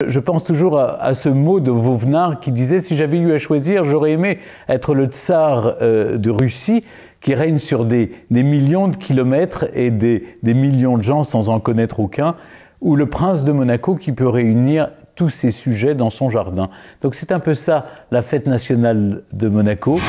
Je pense toujours à ce mot de Vauvenard qui disait « Si j'avais eu à choisir, j'aurais aimé être le tsar de Russie qui règne sur des millions de kilomètres et des millions de gens sans en connaître aucun, ou le prince de Monaco qui peut réunir tous ses sujets dans son jardin. » Donc c'est un peu ça, la fête nationale de Monaco.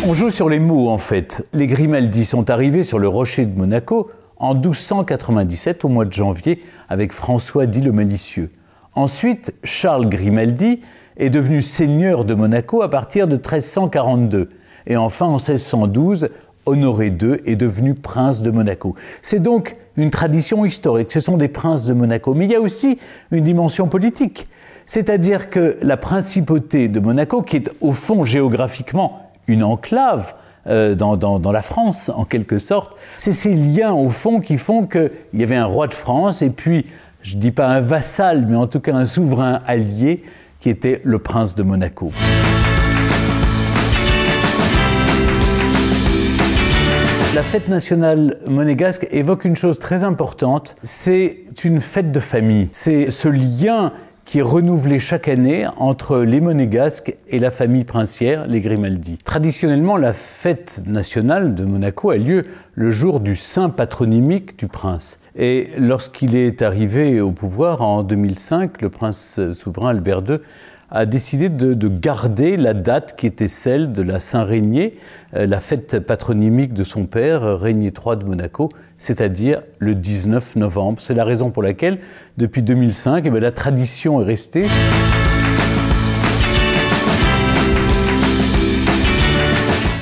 On joue sur les mots en fait. Les Grimaldi sont arrivés sur le rocher de Monaco en 1297 au mois de janvier avec François dit le Malicieux. Ensuite, Charles Grimaldi est devenu seigneur de Monaco à partir de 1342. Et enfin, en 1612, Honoré II est devenu prince de Monaco. C'est donc une tradition historique, ce sont des princes de Monaco. Mais il y a aussi une dimension politique. C'est-à-dire que la principauté de Monaco, qui est au fond géographiquement une enclave dans la France, en quelque sorte, c'est ces liens au fond qui font qu'il y avait un roi de France et puis, je ne dis pas un vassal, mais en tout cas un souverain allié qui était le prince de Monaco. La fête nationale monégasque évoque une chose très importante, c'est une fête de famille. C'est ce lien qui est renouvelé chaque année entre les Monégasques et la famille princière, les Grimaldi. Traditionnellement, la fête nationale de Monaco a lieu le jour du saint patronymique du prince. Et lorsqu'il est arrivé au pouvoir en 2005, le prince souverain Albert II a décidé de garder la date qui était celle de la Saint-Régnier, la fête patronymique de son père, Régnier III de Monaco, c'est-à-dire le 19 novembre. C'est la raison pour laquelle, depuis 2005, la tradition est restée.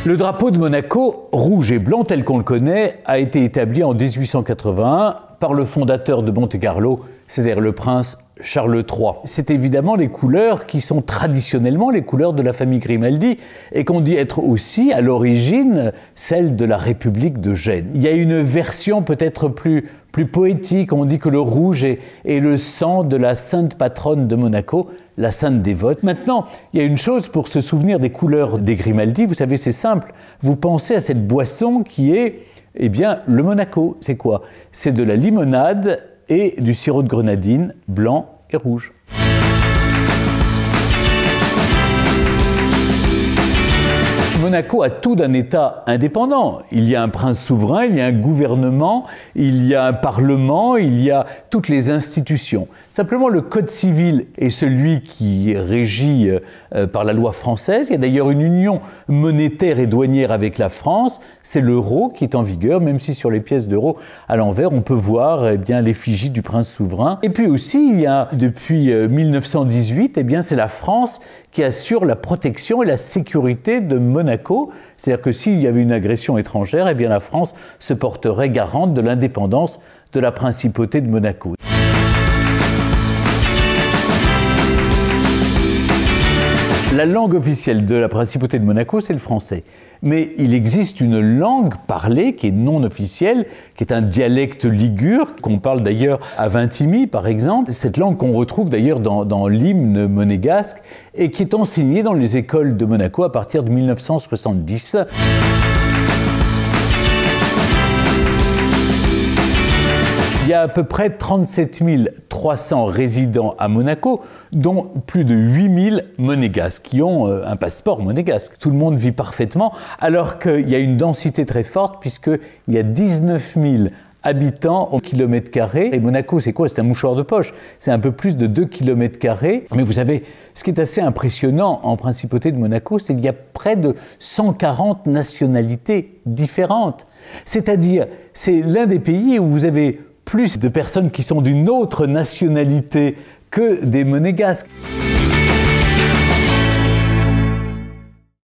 Le drapeau de Monaco, rouge et blanc tel qu'on le connaît, a été établi en 1881 par le fondateur de Monte-Carlo, c'est-à-dire le prince Charles III. C'est évidemment les couleurs qui sont traditionnellement les couleurs de la famille Grimaldi et qu'on dit être aussi, à l'origine, celles de la République de Gênes. Il y a une version peut-être plus poétique, on dit que le rouge est le sang de la sainte patronne de Monaco, la sainte dévote. Maintenant, il y a une chose pour se souvenir des couleurs des Grimaldi, vous savez, c'est simple. Vous pensez à cette boisson qui est, eh bien, le Monaco. C'est quoi? C'est de la limonade et du sirop de grenadine blanc et rouge. Monaco a tout d'un État indépendant. Il y a un prince souverain, il y a un gouvernement, il y a un parlement, il y a toutes les institutions. Simplement, le code civil est celui qui est régi par la loi française. Il y a d'ailleurs une union monétaire et douanière avec la France. C'est l'euro qui est en vigueur, même si sur les pièces d'euros à l'envers, on peut voir l'effigie du prince souverain. Et puis aussi, il y a depuis 1918, c'est la France qui assure la protection et la sécurité de Monaco. C'est-à-dire que s'il y avait une agression étrangère, la France se porterait garante de l'indépendance de la principauté de Monaco. La langue officielle de la principauté de Monaco, c'est le français. Mais il existe une langue parlée qui est non officielle, qui est un dialecte ligure, qu'on parle d'ailleurs à Vintimille par exemple. Cette langue qu'on retrouve d'ailleurs dans l'hymne monégasque et qui est enseignée dans les écoles de Monaco à partir de 1970. Il y a à peu près 37 300 résidents à Monaco, dont plus de 8 000 monégasques qui ont un passeport monégasque. Tout le monde vit parfaitement, alors qu'il y a une densité très forte, puisqu'il y a 19 000 habitants au kilomètre carré. Et Monaco, c'est quoi? C'est un mouchoir de poche. C'est un peu plus de 2 kilomètres carrés. Mais vous savez, ce qui est assez impressionnant en principauté de Monaco, c'est qu'il y a près de 140 nationalités différentes. C'est-à-dire, c'est l'un des pays où vous avez plus de personnes qui sont d'une autre nationalité que des monégasques.